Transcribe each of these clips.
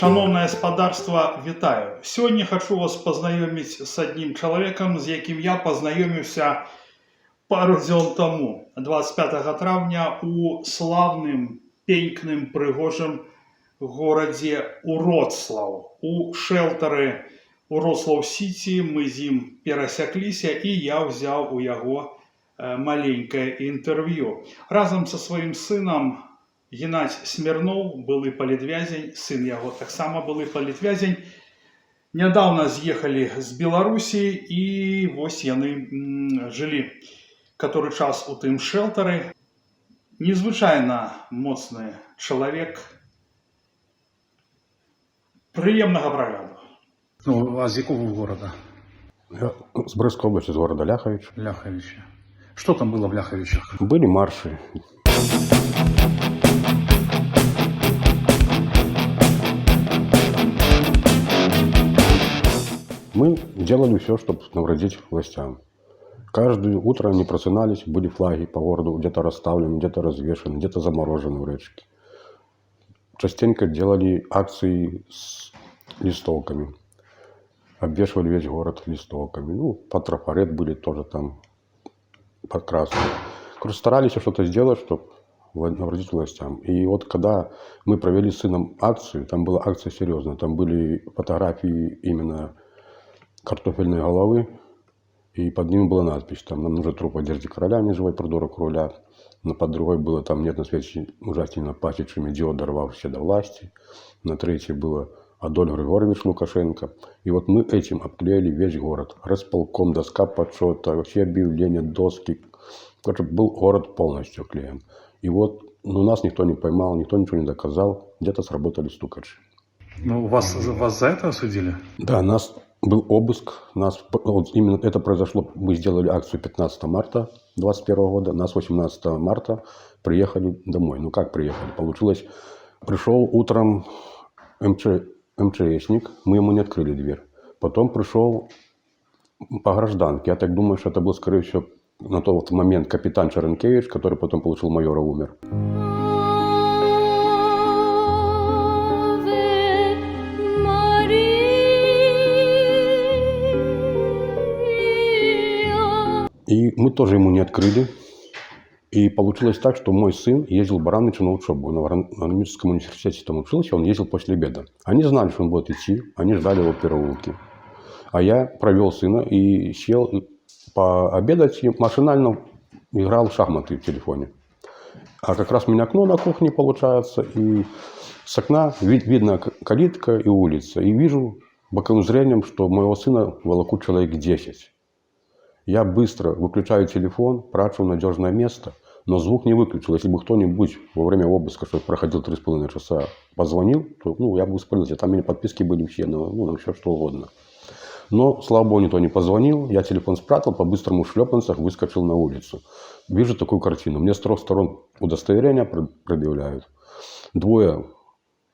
Шановне господарство, вітаю! Сьогодні хочу вас познайомити з одним чоловіком, з яким я познайомився пару днів тому, 25 травня, у славним, пенькним, пригожим городі Уроцлав. У шелтері Уроцлав-Сіті ми з ним пересеклися, і я взяв у його маленьке інтерв'ю. Разом зі своїм сином Геннадій Смірнов, былий політв'язень, син його так само былий політв'язень. Недавно з'їхали з Білорусі і ось вони жили котрий час у тим шелтері. Незвичайно моцний чоловік. Приємного прогляду. Ну, а з якого города? Я с Брестской области, из города Ляхович. Ляховича. Что там было в Ляховичах? Были марши. Мы делали все, чтобы навредить властям. Каждое утро они просынались, были флаги по городу, где-то расставлены, где-то развешаны, где-то заморожены в речке. Частенько делали акции с листовками. Обвешивали весь город листовками. Ну, под трафарет были тоже там подкрашены. Короче, старались что-то сделать, чтобы навредить властям. И вот когда мы провели с сыном акцию, там была акция серьезная, там были фотографии именно картофельной головы, и под ними была надпись, там нам нужен труп одежды короля, не живой придурок руля. Но под другой было там нет на свете ужасненно пахнущими идиот, дорвавшийся до власти. На третьей было Адольф Григорьевич Лукашенко. И вот мы этим обклеили весь город. Располком, доска почета, все объявления, доски. Короче, был город полностью клеен. И вот нас никто не поймал, никто ничего не доказал. Где-то сработали стукачи. Ну, вас за это осудили? Да, нас был обыск. Вот именно это произошло. Мы сделали акцию 15 марта 2021 года. Нас 18 марта приехали домой. Ну как приехали? Получилось, пришел утром МЧСник, мы ему не открыли дверь. Потом пришел по гражданке. Я так думаю, что это был, скорее всего, на тот момент капитан Черенкевич, который потом получил майора, умер. И мы тоже ему не открыли. И получилось так, что мой сын ездил в Бараныча на учебу. Он в агрономическом университете там учился, он ездил после обеда. Они знали, что он будет идти, они ждали его в переулке. А я провел сына и сел пообедать и машинально играл в шахматы в телефоне. А как раз у меня окно на кухне получается, и с окна видно калитка и улица. И вижу боковым зрением, что моего сына волокут человек 10. Я быстро выключаю телефон, прячу в надежное место, но звук не выключил. Если бы кто-нибудь во время обыска, что проходил 3,5 часа, позвонил, то я бы воспалился. Там у меня подписки были все, на все что угодно. Но, слава богу, никто не позвонил. Я телефон спрятал, по-быстрому в шлепанцах выскочил на улицу. Вижу такую картину. Мне с 3 сторон удостоверения предъявляют. Двое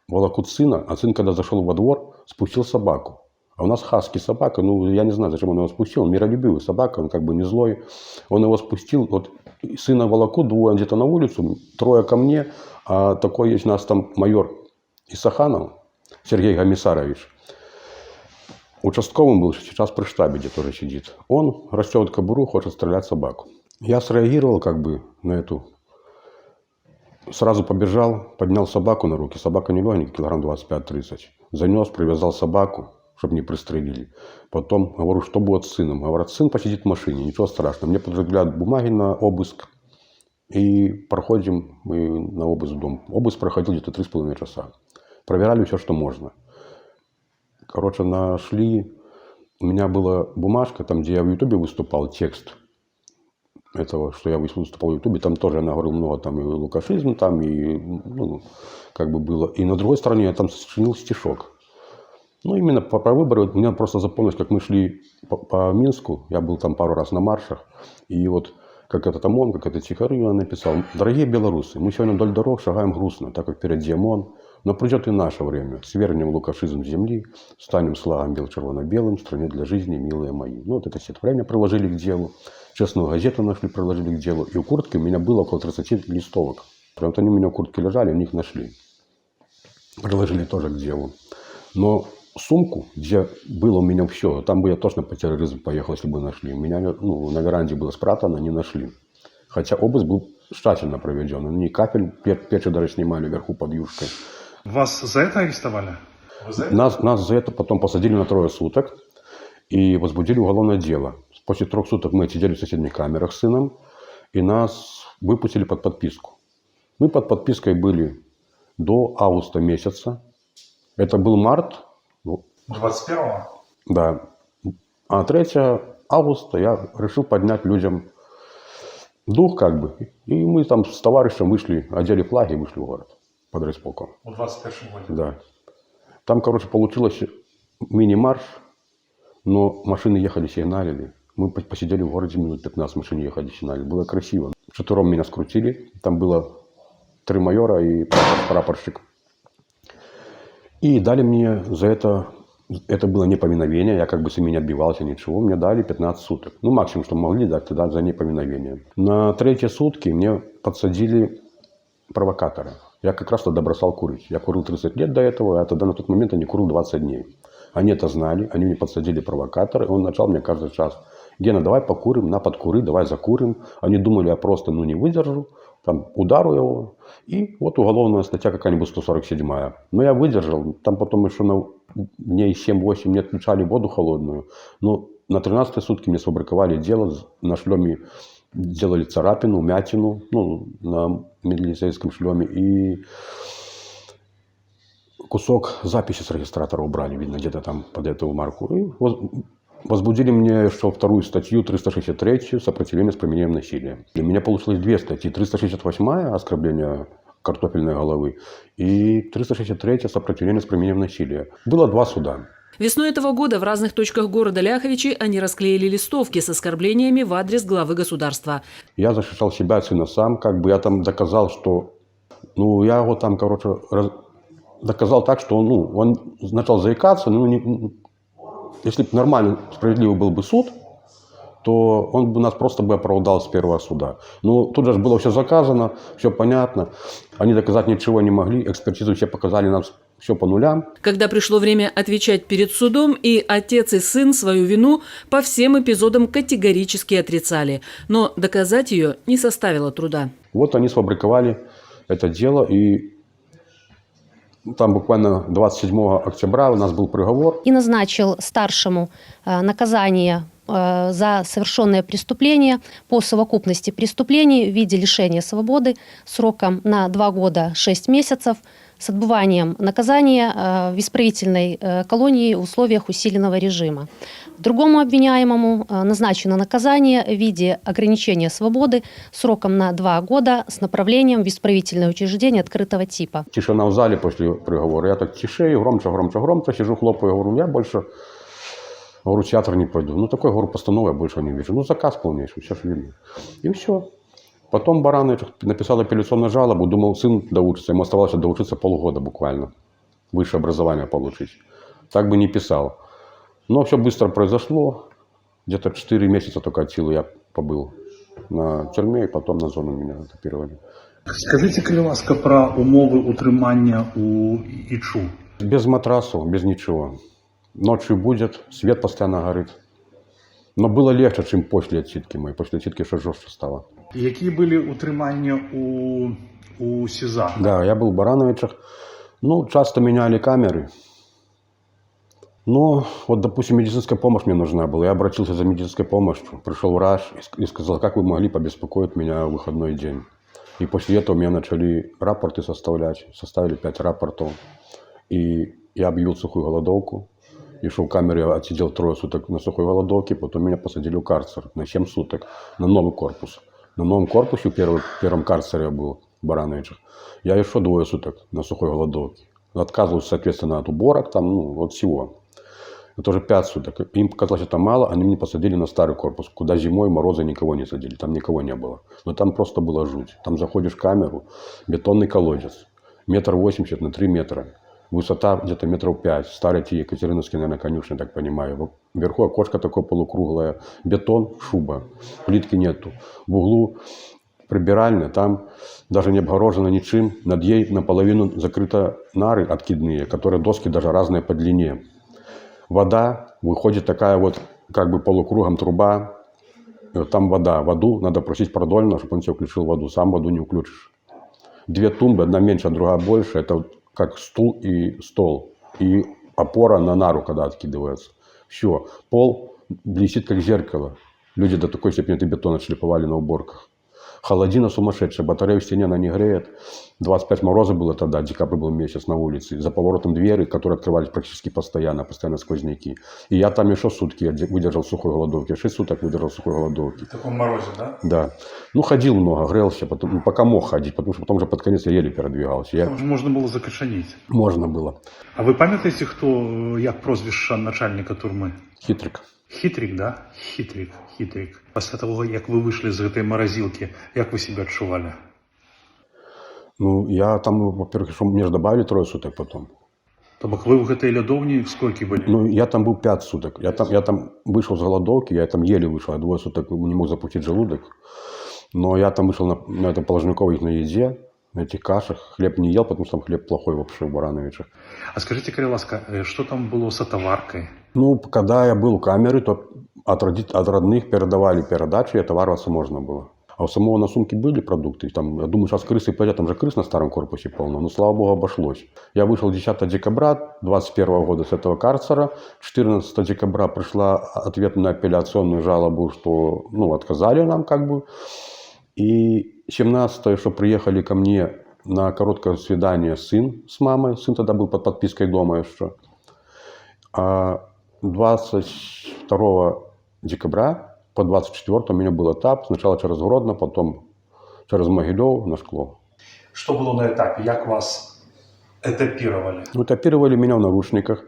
волокут сына, а сын, когда зашел во двор, спустил собаку. А у нас хаски собака, я не знаю, зачем он его спустил, он миролюбивый собака, он как бы не злой. Он его спустил, вот сына волокут, двое где-то на улицу, 3 ко мне, а такой есть у нас там майор Исаханов, Сергей Гамисарович. Участковым был, сейчас при штабе где тоже сидит. Он растет кобуру, хочет стрелять в собаку. Я среагировал как бы на эту, сразу побежал, поднял собаку на руки, собака не легенькая, килограмм 25-30. Занес, привязал собаку, чтобы не пристрелили. Потом говорю, что будет с сыном. Говорят, сын посидит в машине, ничего страшного. Мне предъявляют бумаги на обыск. И проходим мы на обыск в дом. Обыск проходил где-то 3,5 часа. Проверяли все, что можно. Короче, нашли... У меня была бумажка, там, где я в Ютубе выступал, текст этого, что я выступал в Ютубе. Там тоже я наговорил много, там и лукашизм, там и, как бы было. И на другой стороне я там сочинил стишок. Именно про выборы, у меня просто запомнилось, как мы шли по Минску, я был там пару раз на маршах, и вот как этот ОМОН, как этот Тихорый написал: «Дорогие белорусы, мы сегодня вдоль дорог шагаем грустно, так как впереди ОМОН, но придет и наше время, свергнем лукашизм с земли, станем с флагом бел-червоно-белым, в стране для жизни, милые мои». Вот это стихотворение приложили к делу, честную газету нашли, приложили к делу, и у куртки у меня было около 30 листовок. Прям вот они у меня в куртке лежали, у них нашли. приложили тоже к делу. Но сумку, где было у меня все, там бы я точно по терроризму поехал, если бы нашли. У меня ну, на веранде было спрятано, не нашли. Хотя обыск был тщательно проведен. Они капель, печи даже снимали вверху под юшкой. Вас за это арестовали? Вы за это? Нас за это потом посадили на 3 суток и возбудили уголовное дело. После 3 суток мы отсидели в соседних камерах с сыном, и нас выпустили под подписку. Мы под подпиской были до августа месяца. Это был март. 21-го? Да. А 3 августа я решил поднять людям дух как бы. И мы там с товарищем вышли, одели флаги и вышли в город под райисполком. В 21-м году? Да. Там, короче, получилось мини-марш, но машины ехали, сигналили. Мы посидели в городе минут 15, машины ехали, сигналили. Было красиво. Вчетвером меня скрутили. Там было 3 майора и прапорщик. И дали мне за это было неповиновение, я как бы с ними не отбивался, ничего, мне дали 15 суток. Ну, максимум, что могли дать, тогда за неповиновение. На 3 сутки мне подсадили провокатора. Я как раз тогда бросал курить. Я курил 30 лет до этого, а тогда на тот момент я не курил 20 дней. Они это знали, они мне подсадили провокатора, и он начал мне каждый час: Гена, давай покурим, на подкури, давай закурим. Они думали, я просто не выдержу, там удару его. И вот уголовная статья какая-нибудь 147-я. Но я выдержал, там потом еще на дней 7-8 мне отключали воду холодную. Но на 13-й сутки мне сфабриковали дело, на шлеме делали царапину, мятину, ну, на милицейском шлеме. И кусок записи с регистратора убрали, видно, где-то там под эту марку. И возбудили мне еще 2-ю статью, 363-ю, сопротивление с применением насилия. И у меня получилось 2 статьи. 368-я, оскорбление картофельной головы, и 363-я, сопротивление с применением насилия. Было 2 суда. Весной этого года в разных точках города Ляховичи они расклеили листовки с оскорблениями в адрес главы государства. Я защищал себя, сына сам, как бы я там доказал, что... Ну, я его там, короче, доказал так, что он начал заикаться, если бы нормальный, справедливый был бы суд, то он бы нас просто бы оправдал с 1-го суда. Но тут же было все заказано, все понятно. Они доказать ничего не могли, экспертизу все показали нам все по нулям. Когда пришло время отвечать перед судом, и отец, и сын свою вину по всем эпизодам категорически отрицали. Но доказать ее не составило труда. Вот они сфабриковали это дело, и там буквально 27 октября у нас был приговор. И назначил старшему наказание за совершенное преступление по совокупности преступлений в виде лишения свободы сроком на 2 года 6 месяцев с отбыванием наказания в исправительной колонии в условиях усиленного режима. Другому обвиняемому назначено наказание в виде ограничения свободы сроком на 2 года с направлением в исправительное учреждение открытого типа. Тишина в зале после приговора. Я так тишею, громче, сижу, хлопаю, говорю, я больше, говорю, в театр не пойду. Ну, такой, говорю, постановы я больше не вижу. Ну, заказ полнейший, все же видно. И все. Потом Баранович написал апелляционную жалобу, думал, сын доучится. Ему оставалось доучиться полгода буквально. Высшее образование получить. Так бы не писал. Но все быстро произошло. Где-то 4 месяца только от силы я побыл на тюрьме, и потом на зону меня этапировали. Скажите, будь ласка, про умови утримання у ІЧУ. Без матрасу, без ничего. Ночью будет, свет постоянно горит. Но было легче, чем после отсидки моей. После отсидки еще жестче стало. Які були утримання у СІЗА? Да, я был в Барановичах. Ну, часто меняли камеры. Но, вот, допустим, медицинская помощь мне нужна была. Я обратился за медицинской помощью. Пришел врач и сказал, как вы могли побеспокоить меня в выходной день. И после этого меня начали рапорты составлять. Составили 5 рапортов. И я объявил сухую голодовку. И шел в камере, отсидел 3 суток на сухой голодовке. Потом меня посадили в карцер на 7 суток на новый корпус. На новом корпусе, в первом карцере я был в Барановичах. Я еще 2 суток на сухой голодовке. Отказывался, соответственно, от уборок, там, от всего. Это уже 5 суток. Им показалось это мало, они меня посадили на старый корпус, куда зимой морозы никого не садили, там никого не было. Но там просто была жуть. Там заходишь в камеру, бетонный колодец, 1,80 м на 3 метра. Высота где-то 5 метров. Старые те екатериновские, наверное, конюшни, так понимаю. Вверху окошко такое полукруглое. Бетон, шуба. Плитки нету. В углу прибиральня, там даже не обгорожено ничем. Над ней наполовину закрыты нары откидные, которые доски даже разные по длине. Вода, выходит такая вот как бы полукругом труба. И вот там вода. Воду надо просить продольно, чтобы он тебе включил воду. Сам воду не включишь. 2 тумбы, одна меньше, другая больше. Это вот как стул и стол. И опора на нару, когда откидывается. Все. Пол блестит как зеркало. Люди до такой степени бетон отшлифовали на уборках. Холодина сумасшедшая, батарею в стене она не греет. 25 мороза было тогда, декабрь был месяц на улице. За поворотом двери, которые открывались практически постоянно сквозняки. И я там еще сутки выдержал сухой голодовки. 6 суток выдержал сухой голодовки. В таком морозе, да? Да. Ну, ходил много, грелся, потом, пока мог ходить, потому что потом уже под конец я еле передвигался. Там же можна було закашаніти. Можно было. А ви пам'ятаєте, хто, як прозвище начальника турми? Хитрик. Хитрик, да? Хитрик. Після того, як ви вийшли з цієї морозилки, як ви себе відчували? Ну, я там, во-первых, что мне же добавили 3 суток потом. Тобто ви в цій льодовні скільки були? Ну, я там был 5 суток. Я там вышел с голодовки, я там еле вышел. Я 2 суток не мог запустить желудок. Но я там вышел на этом положниковой на еде, на этих кашах. Хлеб не ел, потому что там хлеб плохой вообще в Барановичах. А скажіть, Кириласка, що там було з товаркою? Ну, когда я был у камеры, то от родных передавали передачи, и отовариваться можно было. А у самого на сумке были продукты. Там, я думаю, сейчас крысы пойдут, там же крыс на старом корпусе полно. Но, слава богу, обошлось. Я вышел 10 декабря 2021 года с этого карцера. 14 декабря пришла ответ на апелляционную жалобу, что отказали нам как бы. И 17-е, что приехали ко мне на короткое свидание сын с мамой. Сын тогда был под подпиской дома еще. А 22 декабря по 24 у меня был этап. Сначала через Гродно, потом через Могилев на Шкло. Що було на етапі? Як вас етапірували? Этапировали меня в наручниках.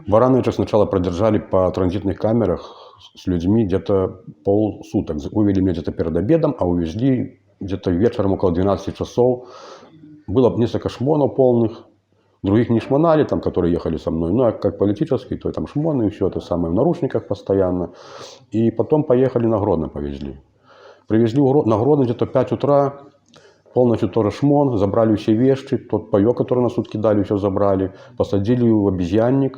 Барановича сначала продержали по транзитных камерах с людьми где-то полсуток. Вывели меня где-то перед обедом, а увезли где-то вечером около 12 часов. Было несколько шмонов полных. Других не шмонали, там, которые ехали со мной. Ну, а как политические, то там шмоны и все это самое в наручниках постоянно. И потом поехали на Гродно, повезли. Привезли на Гродно где-то 5 утра. Полностью тоже шмон, забрали все вещи. Тот паёк, который нас тут кидали, все забрали. Посадили в обезьянник.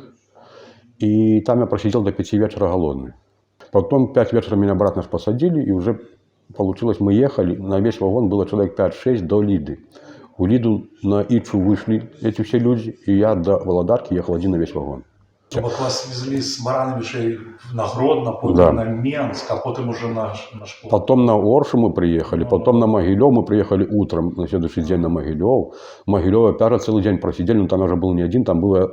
И там я просидел до 5 вечера голодный. Потом 5 вечера меня обратно посадили. И уже получилось, мы ехали. На весь вагон было человек 5-6 до Лиды. У Лиду на Ичу вышли эти все люди, и я до Володарки ехал один на весь вагон. Тобто вас везли з Барановичей на Гродно, потім Да. на Менськ, а потім уже на Шкло. Потом на Оршу мы приехали, потом на Могилев мы приехали утром, на следующий день на Могилев. В Могилеве опять целый день просидели, но там я уже был не один, там было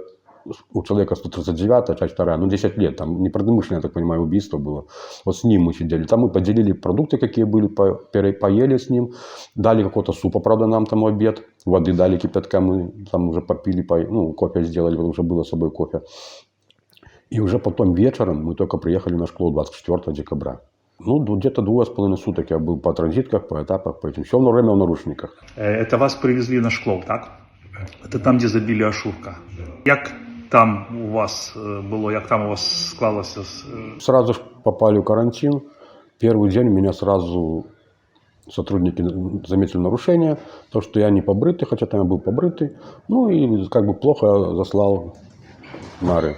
у человека 139-я, часть 2, 10 лет, там непредумышленное, я так понимаю, убийство было. Вот с ним мы сидели. Там мы поделили продукты, какие были, поели с ним, дали какого-то супа, правда, нам там обед, воды дали кипятка, мы там уже попили, кофе сделали, потому что было с собой кофе. И уже потом вечером мы только приехали на Шкло 24 декабря. Где-то 2,5 суток я был по транзитках, по этапах, по этим. Все время в наручниках. Это вас привезли на Шкло, так? Это там, где забили Ашурка. Як там у вас было, як там у вас склалося? Сразу же попали в карантин. Первый день меня сразу сотрудники заметили нарушение. То, что я не побритый, хотя там я был побритый. И как бы плохо заслал нары.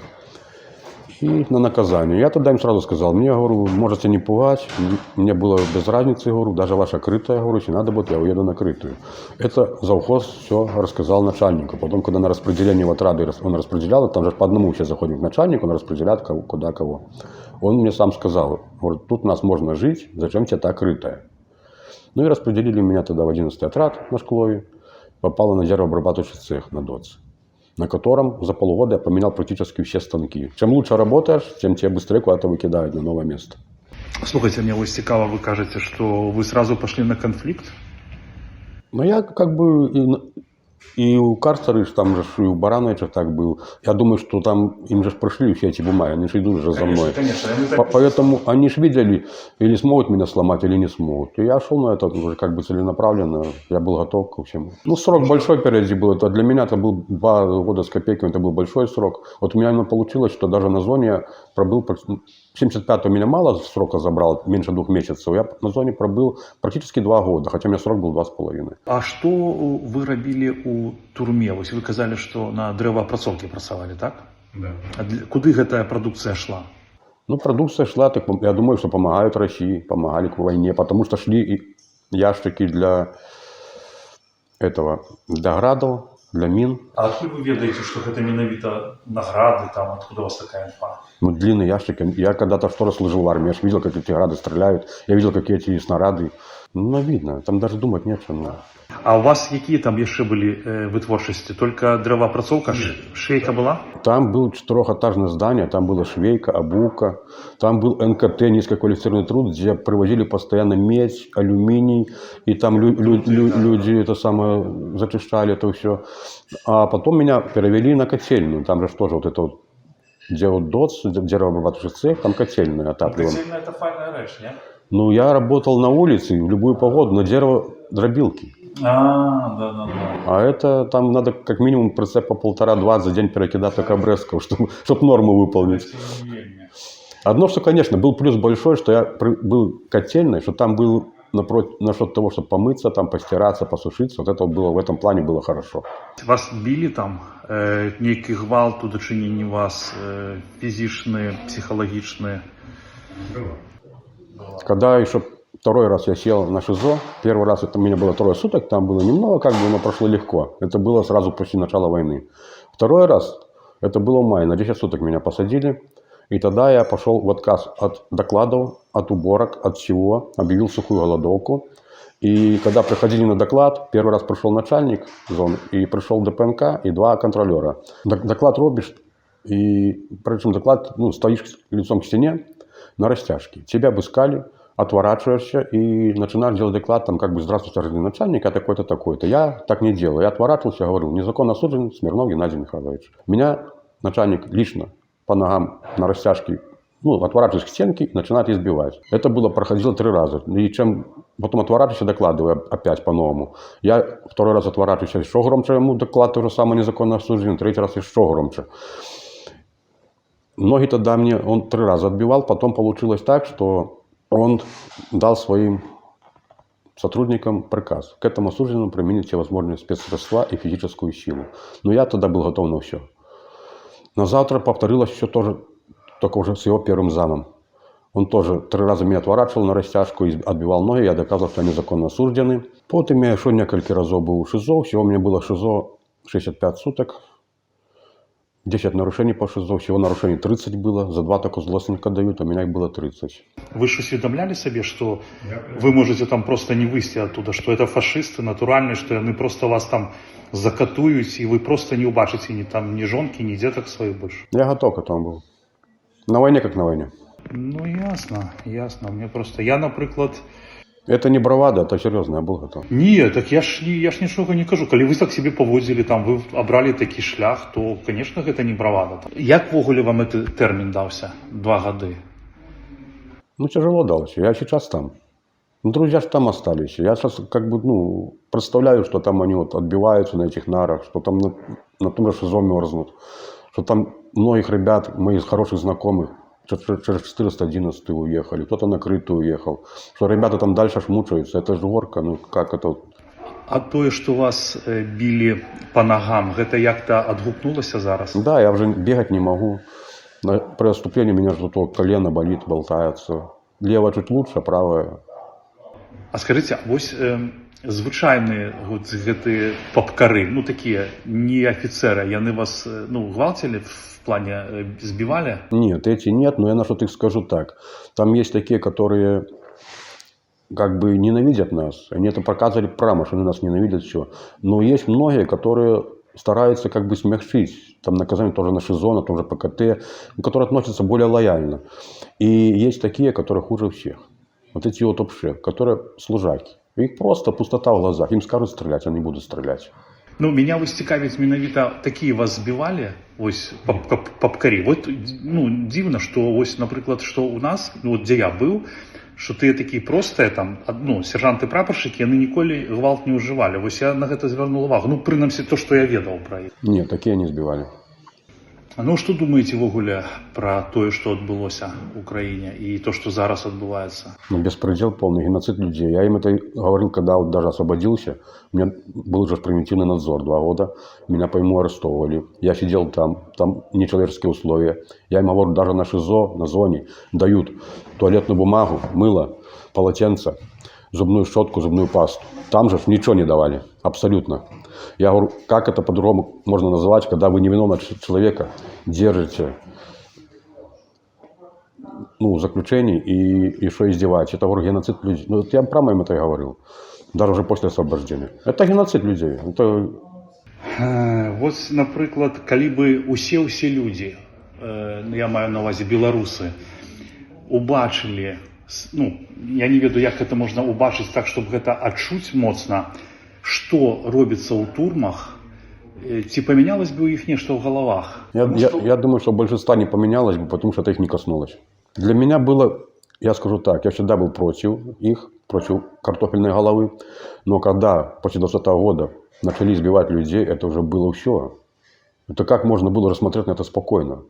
И на наказание. Я тогда им сразу сказал, мне, говорю, можете не пугать, мне было без разницы, говорю, даже ваша крытая, говорю, если надо будет, я уеду на крытую. Это завхоз все рассказал начальнику. Потом, когда на распределение в отряды он распределял, там же по одному все заходим к начальнику, он распределяет куда кого. Он мне сам сказал, говорит, тут нас можно жить, зачем тебе та крытая? И распределили меня тогда в 11-й отряд на Шклове, попало на деревообрабатывающий цех на ДОЦ, на котором за полгода я поменял практически все станки. Чем лучше работаешь, тем тебя быстрее куда-то выкидают на новое место. Слухайте, мне ось цікаво, ви кажете, що ви сразу пошли на конфликт? Я как бы и у карцера, там же и у Барановича так был. Я думаю, что там им же пришли все эти бумаги, они же идут же за мной. Конечно. Поэтому они же видели, или смогут меня сломать, или не смогут. И я шел на это уже как бы целенаправленно, я был готов ко всему. Срок большой впереди был. Это для меня это был 2 года с копейками, это был большой срок. Вот у меня именно получилось, что даже на зоне я пробыл, 75-го меня мало срока забрал, меньше 2 месяцев. Я на зоне пробыл практически 2 года, хотя у меня срок был 2,5. А што вы рабілі ў турме? Вось вы казалі, што на дрэваапрацоўкі працавалі, так? Да. А куды гэтая прадукцыя шла? Ну, продукция шла, так, я думаю, что помогают России, помогали к войне, потому что шли и ящики для этого, для градов, для мин. А адкуль вы ведаеце, што гэта менавіта награды, там, откуда у вас такая інфа? Ну, длинные ящики. Я когда-то что раз служил в армии, я ж видел, как эти грады стреляют, я видел, какие эти снаряды. Ну, видно, там даже думать нечем. Ну. А у вас якія там яшчэ былі вытворчасці? Только дрэваапрацоўка, швейка была? Там было 4-этажное здание, там была швейка, обувка, там был НКТ, низкоквалифицированный труд, где привозили постоянно медь, алюминий, и там люди это самое зачищали это все. А потом меня перевели на котельную, там же тоже вот это вот, где вот ДОЦ, деревообрабатывающий цех, там котельную отапливаем. Котельная – это файная рэч, не? Ну, я работал на улице в любую погоду, на дереводробилке. Да. А это там надо как минимум прицепа 1,5-2 за день перекидать так обрезков, чтобы норму выполнить. Одно, что, конечно, был плюс большой, что я был котельной, что там был насчет того, чтобы помыться, там постираться, посушиться. Вот это было, в этом плане было хорошо. Вас били там? Некий гвалт у дачыненні вас, физичные, психологичные? Когда еще второй раз я сел на ШИЗО, первый раз это у меня было 3 суток, там было немного, как бы, но прошло легко. Это было сразу после начала войны. Второй раз, это было в мае, на 10 суток меня посадили. И тогда я пошел в отказ от докладов, от уборок, от всего, объявил сухую голодовку. И когда приходили на доклад, первый раз пришел начальник зоны, и пришел ДПНК, и 2 контролера. Доклад робишь, и причем доклад, ну, стоишь лицом к стене на растяжке. Тебя обыскали, отворачиваешься и начинаешь делать доклад, там, как бы, здравствуйте, гражданин начальник, я такой-то, такой-то. Я так не делаю. Я отворачивался, говорил, незаконно осужден Смирнов Геннадий Михайлович. Меня начальник лично по ногам на растяжке, ну, отворачиваюсь к стенке и начинает избивать. Это было, проходило 3 раза. И чем потом отворачиваюсь, докладываю опять по-новому. Я 2 раз отворачиваюсь, еще громче ему доклад, то же самое незаконно осужден, 3-й раз еще громче. Ноги тогда мне он 3 раза отбивал, потом получилось так, что он дал своим сотрудникам приказ к этому осужденному применить все возможные спецсредства и физическую силу. Но я тогда был готов на все. На завтра повторилось все тоже, только уже с его первым замом. Он тоже 3 раза меня отворачивал на растяжку и отбивал ноги, я доказывал, что они законно осуждены. Потом я еще несколько разов был в ШИЗО, всего у меня было ШИЗО 65 суток. 10 нарушений по ШИЗО, всего нарушений 30 было, за 2 только злостника дают, а меня их было 30. Вы ж усведомляли себе, что вы можете там просто не выйти оттуда, что это фашисты натуральные, что они просто вас там закатуют, и вы просто не убачите ни там ни жонки, ни деток своих больше? Я готов к этому был. На войне как на войне. Ну, ясно. Мне просто, я, наприклад... Это не бравада, это серьезно, я был готов. Ні, так я ж нічого не кажу. Коли ви так себе поводили, там, ви обрали такий шлях, то, звісно, це не бравада. Як вогуле вам цей термін дався? 2 роки? Ну, тяжело дался. Я сейчас там. Ну, друзья же там остались. Я сейчас как бы, ну, представляю, что там они вот отбиваются на этих нарах, что там на том же ШИЗО мерзнут, что там многих ребят, моих хороших знакомых, через 411 уехали, кто-то на Крытую уехал, что ребята там дальше мучаются, это же горка, ну как это... А тое, что вас били по ногам, это як-то отгукнулося зараз? Да, я уже бегать не могу, при отступлении меня же то колено болит, болтается, левое чуть лучше, правое... А скажите, ось звычайныя гэтыя папкары, ну такие не офицеры, яны вас, ну, гвалтили в плане сбивали? Нет, эти нет, но я на что-то их скажу так. Там есть такие, которые как бы ненавидят нас. Они это показывали прямо, что они нас ненавидят, все. Но есть многие, которые стараются как бы смягчить. Там наказание тоже на ШИЗО, на том же ПКТ, которые относятся более лояльно. И есть такие, которые хуже всех. Вот эти вот вообще, которые служаки. Их просто пустота в глазах. Им скажут стрелять, они будут стрелять. Ну, меня вось цікавіць менавіта такие вас збивали, ось папкари. Вот, ну, дивно, что ось, наприклад, что у нас, ну, вот, где я был, что ты такие простые, там, ну, сержанты-прапорщики, они ніколі гвалт не уживали. Вось я на гэта звярнул увагу. Ну, прынамсі, то, что я ведал про их. Нет, такие не сбивали. Ну, что думаете в огуле про то, что отбылось в Украине, и то, что зараз отбывается? Ну, беспредел полный, геноцид людей. Я им это говорил, когда вот даже освободился. У меня был уже превентивный надзор 2 года. Меня по нему арестовывали. Я сидел там нечеловеческие условия. Я им говорю, даже на ШИЗО, на зоне дают туалетную бумагу, мыло, полотенце, зубную щетку, зубную пасту. Там же ничего не давали, абсолютно. Я говорю, как это по-другому можно называть, когда вы невиновного человека держите в заключении и еще издеваетесь. Это, говорю, геноцид людей. Ну, вот я прямо им это и говорил, даже уже после освобождения. Это геноцид людей. Это... Вот, наприклад, коли би усі люди, я маю на увазі білоруси, убачили, ну, я не ведаю, як це можна убачити так, щоб це адчуць моцна, що робиться у турмах, ці помінялось би у їх нешта в головах? Я думаю, что большинство не поменялось бы, потому что это их не коснулось. Для меня было, я скажу так, я всегда был против их, против картофельной головы. Но когда после 2020 года начали избивать людей, это уже было все. Это как можно было рассмотреть на это спокойно?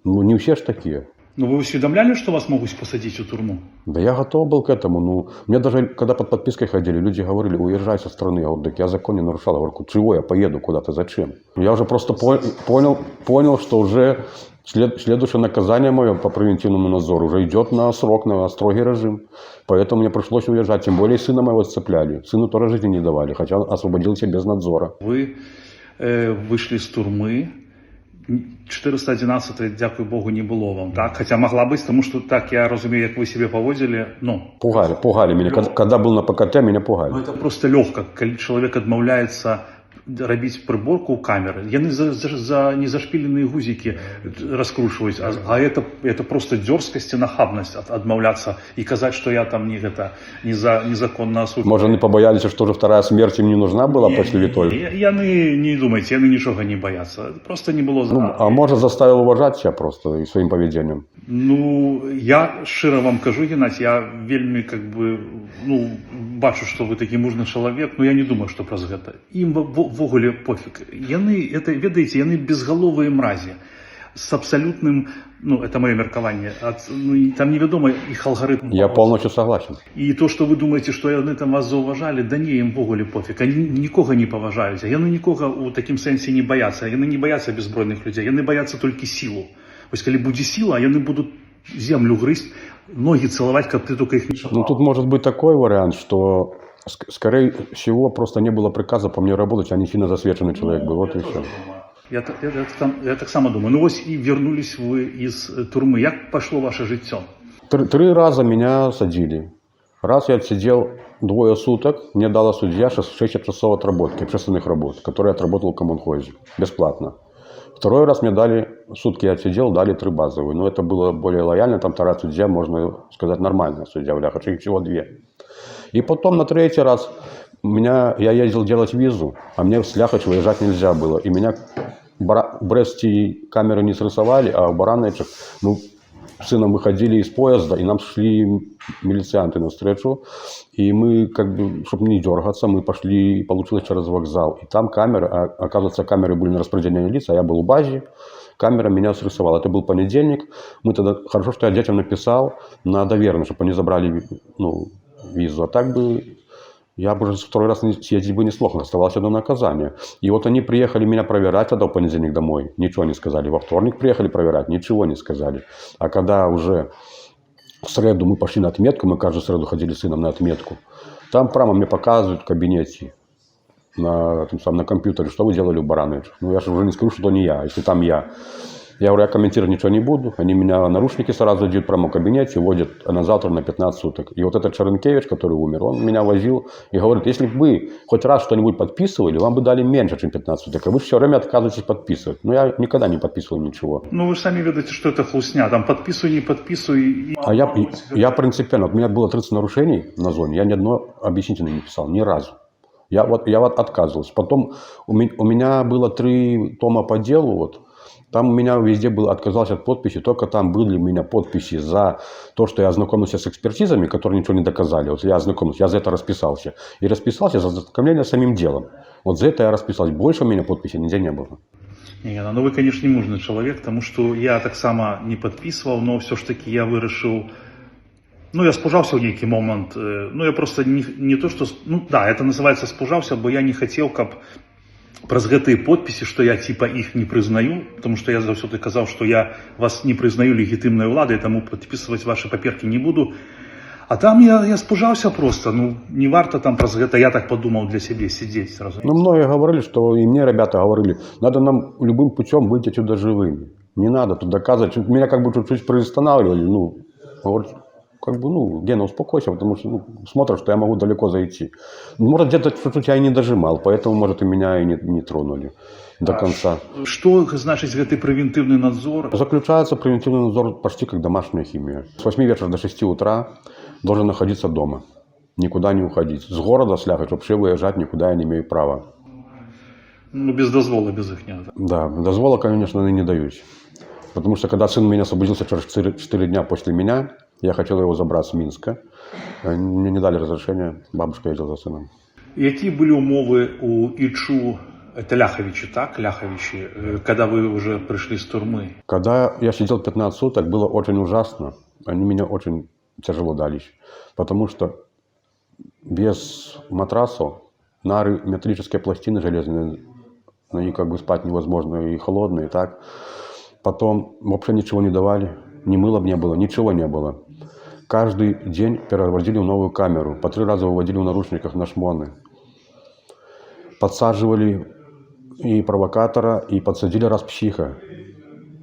Ну, не все ж такие. Ну, вы усведомляли, что вас могут посадить в тюрьму? Да я готов был к этому. Ну, мне даже, когда под подпиской ходили, люди говорили, уезжай со страны. Я говорю, так я закон не нарушал. Я говорю, чего я поеду куда-то, зачем? Я уже просто понял, что уже следующее наказание мое по превентивному надзору уже идет на срок, на строгий режим. Поэтому мне пришлось уезжать. Тем более сына моего сцепляли. Сыну тоже жизни не давали, хотя он освободился без надзора. Вы вышли из тюрьмы. 411, дякую Богу, не было вам, так? Хотя могла быть, потому что так, я разумею, как вы себя поводили, ну... Пугали меня. Когда был на ПКТ, меня пугали. Ну, это просто легко, когда человек отмовляется робить приборку камеры. Яны за незашпиленные гузики раскручивать, а это просто дерзкость и нахабность отмовляться и казать, что я там незаконно осужден. Может, они побоялись, что уже вторая смерть им не нужна была после Витольда? Яны не думайте, яны ничего не боятся. Просто не было... А может, заставил уважать себя просто и своим поведением? Ну, я щиро вам кажу, Геннадий, я вельми, бачу, що ви такий мужний чоловік, но я не думаю, що про це. Їм в огулі пофіг. Яны, ведаете, яны безголовые мразі с абсолютным, это мое меркование, там неведомо их алгоритм. Я полностью согласен. И то, что вы думаете, что яны там вас зауважали, да не, им в огулі пофіг. Они нікого не поважають. Яны нікого у таким сенсі не бояться. Яны не бояться беззбройних людей. Яны бояться тільки силу. Ось коли буде сила, яны будут землю грызть, ноги целовать, как ты только их не шапал. Ну, тут может быть такой вариант, что, скорее всего, просто не было приказа по мне работать, а не сильно засвеченный человек был. Вот и все. Я так само думаю. Ну, ось и вернулись вы из тюрьмы. Як пошло ваше життя? 3 раза меня садили. Раз я отсидел 2 суток, мне дала судья 6 часов отработки, общественных работ, которые я отработал в коммунхозе, бесплатно. 2 раз мне дали, сутки я отсидел, дали 3 базовые. Но это было более лояльно, там 2 судья, можно сказать, нормальная судья, хотя их всего 2. И потом на 3 раз я ездил делать визу, а мне в Сляхач выезжать нельзя было. И меня в Бресте камеры не срисовали, а в Барановичах, с сыном выходили из поезда, и нам шли милицианты навстречу. И мы, чтобы не дергаться, мы пошли, получилось через вокзал. И там камеры, оказывается, камеры были на распределение лиц, а я был в базе. Камера меня срисовала. Это был понедельник. Мы тогда, хорошо, что я детям написал на доверенность, чтобы они забрали визу. А так бы я бы уже 2 раз съездить бы не смог, оставалось одно наказание. И вот они приехали меня проверять тогда в понедельник домой, ничего не сказали. Во вторник приехали проверять, ничего не сказали. А когда уже в среду мы пошли на отметку, мы каждую среду ходили с сыном на отметку, там прямо мне показывают в кабинете на компьютере, что вы делали в Барановичах. Я же уже не скажу, что не я, если там я. Я говорю, я комментировать ничего не буду. Они меня наручники сразу дают прямо в кабинете, водят на завтра на 15 суток. И вот этот Черенкевич, который умер, он меня возил и говорит, если бы вы хоть раз что-нибудь подписывали, вам бы дали меньше, чем 15 суток. А вы все время отказываетесь подписывать. Но я никогда не подписывал ничего. Ну, вы же сами видите, что это хлустня. Там подписывай, не подписывай. А я принципиально. У меня было 30 нарушений на зоне. Я ни одно объяснительное не писал, ни разу. Я отказывался. Потом у меня было 3 тома по делу, Там у меня везде отказался от подписи, только там были у меня подписи за то, что я ознакомился с экспертизами, которые ничего не доказали. Я ознакомился, я за это расписался. И расписался за ознакомление с самим делом. За это я расписался. Больше у меня подписей нигде не было. Не, ну вы, конечно, не нужный человек, потому что я так само не подписывал, но все ж таки я вырашил. Ну, я спужаўся ў нейкі момант. Ну, я просто не то, что... Ну, да, это называется спужаўся, бо я не хотел, каб праз гэтыя подписи, что я типа их не признаю, потому что я заўсёды казаў, что я вас не признаю легитимной уладой, тому подписывать ваши паперки не буду. А там я спужаўся просто. Ну, не варто там праз гэта, я так подумал, для себе сидеть сразу. Ну, многие говорили, что и мне ребята говорили, надо нам любым путем выйти отсюда живыми. Не надо тут доказывать. Меня как бы чуть-чуть приостанавливали. Ну, говорят, как бы, ну, Гена, успокойся, потому что смотришь, что я могу далеко зайти. Может, где-то чуть-чуть я и не дожимал, поэтому, может, и меня и не тронули до конца. Что значит гэты превентивный надзор? Заключается превентивный надзор почти как домашняя химия. С 8 вечера до 6 утра должен находиться дома, никуда не уходить. С города слягать, вообще выезжать никуда я не имею права. Ну, без дозвола, без их нет. Да, дозвола, конечно, не дают. Потому что когда сын меня освободился через 4 дня после меня, я хотел его забрать с Минска. Мне не дали разрешения, бабушка ездила за сыном. Які были умовы у Ічу, это Ляховичи, так? Ляховичи, когда вы уже пришли с тюрьмы? Когда я сидел 15 суток, было очень ужасно. Они меня очень тяжело дались. Потому что без матрасов, нары, металлические пластины железные, на них как бы спать невозможно, и холодные, так. Потом вообще ничего не давали, ни мыла не было, ничего не было. Каждый день переводили в новую камеру, по 3 раза выводили в наручниках на шмоны. Подсаживали и провокатора, и подсадили раз психа.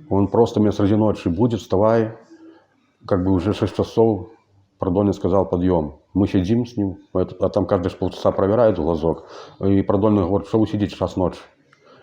Он просто меня среди ночи будет, вставай, как бы уже 6 часов, Продольный сказал, подъем. Мы сидим с ним, а там каждые полчаса проверяет в глазок. И Продольный говорит, что вы сидите, час ночи.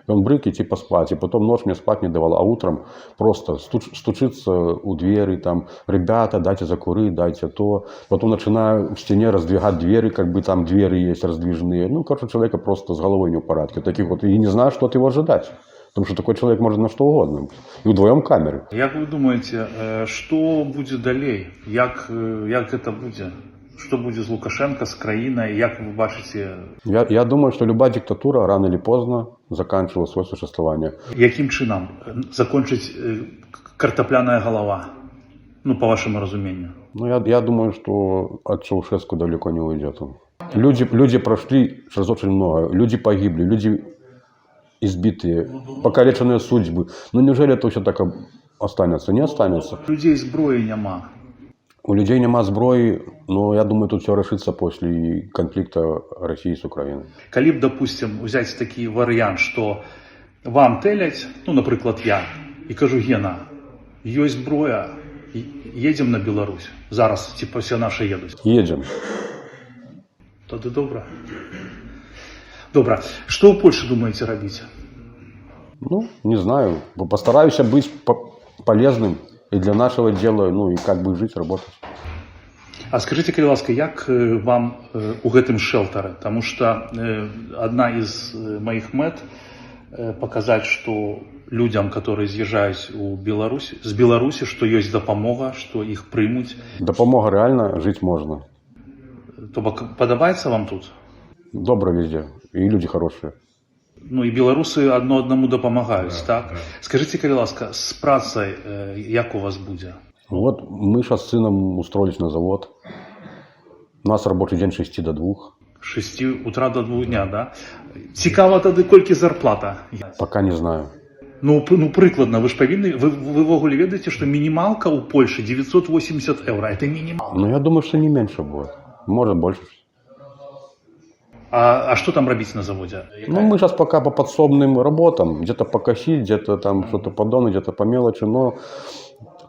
И он брык, идти поспать. И потом ночь мне спать не давал. А утром просто стучится у двери, там, ребята, дайте закурить, дайте то. Потом начинаю в стене раздвигать двери, как бы там двери есть раздвижные. Ну, короче, человека просто с головой не в порядке. Таких вот, и не знаю, что от его ожидать. Потому что такой человек может на что угодно. И вдвоем камеры. Як вы думаете, что будет далей? Як это будет? Что будет с Лукашенко, с краиной? Як вы бачите? Я думаю, что любая диктатура рано или поздно заканчивала свое существование. Яким чином закончить картопляная голова? Ну, по вашему разумению. Ну, я думаю, что от Чаушеску далеко не уйдет он. Люди прошли через очень много. Люди погибли, люди избитые, покалеченные судьбы. Ну, неужели это все так останется? Не останется. Людей зброї нема. У людей нема зброї, но я думаю, тут все решится после конфликта России с Украиной. Калі б, допустим, взять такий варіант, що вам телять, ну, наприклад, я, і кажу, Гена, є зброя, їдемо на Білорусь. Зараз, типу, всі наші їдуть. Едем. Тоді добре. Добре. Що у Польщі думаєте робити? Ну, не знаю. Постараюсь быть полезным и для нашего дела, ну, и как бы жить, работать. А скажите, будь ласка, як вам у гэтым шелтары? Потому что одна из моих мет показать, что людям, которые съезжают с Беларуси, что есть допомога, что их примут. Допомога реально, жить можно. То подобается вам тут? Добро везде. И люди хорошие. Ну і білоруси одному допомагають, так? Скажіть, будь ласка, з працею як у вас буде? Вот мы сейчас с сыном устроились на завод. У нас рабочий день с 6 до 2. З 6 утра до 2 дня, да? Цікаво тоді, колькі зарплата? Пока не знаю. Ну прикладно, ви ж повинні, ви в огулі ведаєте, що мінімалка у Польщі 980 євро, це мінімалка. Ну, я думаю, что не меньше будет. Может, больше. А что там робить на заводе? Ну, мы сейчас пока по подсобным работам. Где-то покосить, где-то там что-то подонуть, где-то по мелочи. Но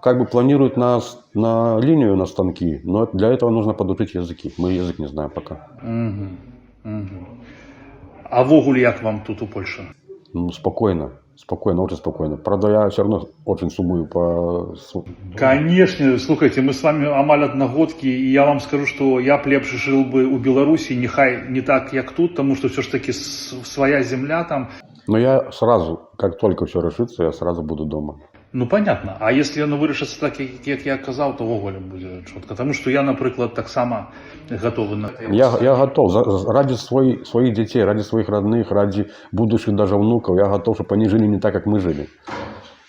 как бы планируют нас на линию, на станки. Но для этого нужно подучить языки. Мы язык не знаем пока. А в огулі як вам тут у Польщі? Ну, спокойно. Спокойно, очень спокойно. Правда, я все равно очень сумую по... Конечно, слухайте, мы с вами амаль одногодки, и я вам скажу, что я б лепше жил бы у Беларуси, нехай не так, як тут, потому что все ж таки своя земля там. Но я сразу, как только все решится, я сразу буду дома. Ну, понятно. А якщо воно вирішиться так, як я казав, то вуголь буде чітко. Тому що я, наприклад, так само готовий на те. Я готов ради своих детей, ради своих родных, ради будущих даже внуков. Я готов, чтобы они жили не так, как мы жили.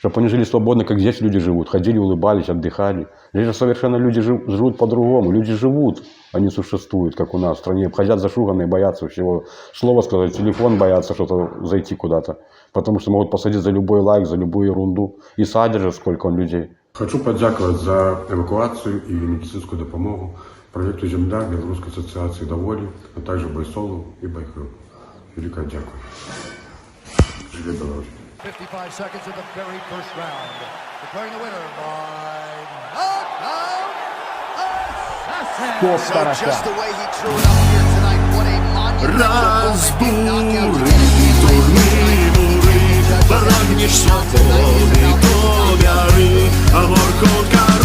Чтобы они жили свободно, как здесь люди живут. Ходили, улыбались, отдыхали. Здесь же совершенно люди живут по-другому. Люди живут, они существуют, как у нас в стране. Ходят зашуганные, боятся всего. Слово сказать, телефон боятся что-то зайти куда-то. Потому что могут посадить за любой лайк, за любую ерунду. И садят сколько он людей. Хочу подякувати за евакуацію і медицинську допомогу проєкту «Земля», Білоруської асоціації «Доволі», а також Байсолу і Байкру. Велике дякую. Живе Білорусь. 55 seconds in the very first round. Declaring the winner by knockout assassin. So just the way he threw it up here tonight, what a monumental moment. Прагнеш свободи, то вяри, а воркотка